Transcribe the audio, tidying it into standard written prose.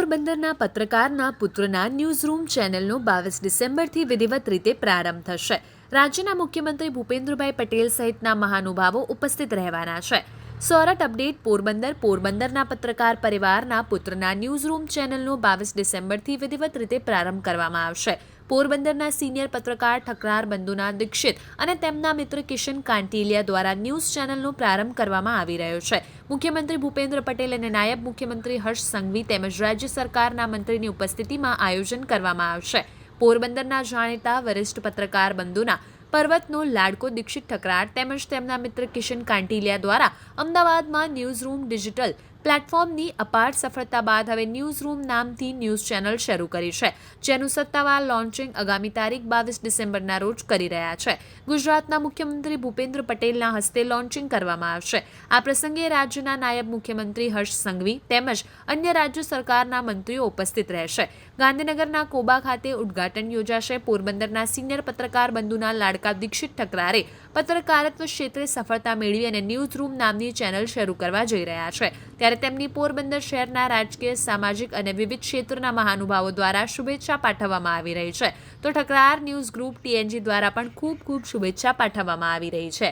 પોરબંદરના પત્રકારના પુત્રના ન્યૂઝરૂમ ચેનલનો 22 ડિસેમ્બરથી વિધિવત રીતે પ્રારંભ થશે. રાજ્યના મુખ્યમંત્રી ભૂપેન્દ્રભાઈ પટેલ સહિતના મહાનુભાવો ઉપસ્થિત રહેવાના છે. સોરઠ અપડેટ પોરબંદરના પત્રકાર પરિવારના પુત્રના ન્યૂઝરૂમ ચેનલનો 22 ડિસેમ્બરથી વિધિવત રીતે પ્રારંભ કરવામાં આવશે. પોરબંદરના સિનિયર પત્રકાર ઠકરાર બંધુના દીક્ષિત અને તેમના મિત્ર કિશન કાંટિલિયા દ્વારા ન્યૂઝ ચેનલનો પ્રારંભ કરવામાં આવી રહ્યો છે. મુખ્યમંત્રી ભૂપેન્દ્ર પટેલ અને નાયબ મુખ્યમંત્રી હર્ષ સંઘવી તેમજ રાજ્ય સરકારના મંત્રીની ઉપસ્થિતિમાં આયોજન કરવામાં આવશે. પોરબંદરના જાણીતા વરિષ્ઠ પત્રકાર બંધુના પર્વતનો લાડકો દીક્ષિત ઠકરાર તેમજ તેમના મિત્ર કિશન કાંટિલિયા દ્વારા અમદાવાદમાં ન્યૂઝરૂમ ડિજિટલ પ્લેટફોર્મની અપાર સફળતા બાદ હવે ન્યૂઝરૂમ નામથી ન્યૂઝ ચેનલ શરૂ કરી છે, જેનું સત્તાવાર લોન્ચિંગ આગામી તારીખ 22 ડિસેમ્બરના રોજ કરી રહ્યા છે. ગુજરાતના મુખ્યમંત્રી ભૂપેન્દ્ર પટેલના હસ્તે લોન્ચિંગ કરવામાં આવશે. આ પ્રસંગે રાજ્યના નાયબ મુખ્યમંત્રી હર્ષ સંઘવી તેમજ અન્ય રાજ્ય સરકારના મંત્રીઓ ઉપસ્થિત રહેશે. ગાંધીનગરના કોબા ખાતે ઉદ્ઘાટન યોજાશે. પોરબંદરના સિનિયર પત્રકાર બંધુના લાડકા દીક્ષિત ઠકરારે પત્રકારત્વ ક્ષેત્રે સફળતા મેળવી અને ન્યૂઝરૂમ નામની ચેનલ શરૂ કરવા જઈ રહ્યા છે, ત્યારે તેમની પોરબંદર શહેરના રાજકીય, સામાજિક અને વિવિધ ક્ષેત્રના મહાનુભાવો દ્વારા શુભેચ્છા પાઠવવામાં આવી રહી છે. તો ઠકરાર ન્યૂઝ ગ્રુપ TNG દ્વારા પણ ખૂબ શુભેચ્છા પાઠવવામાં આવી રહી છે.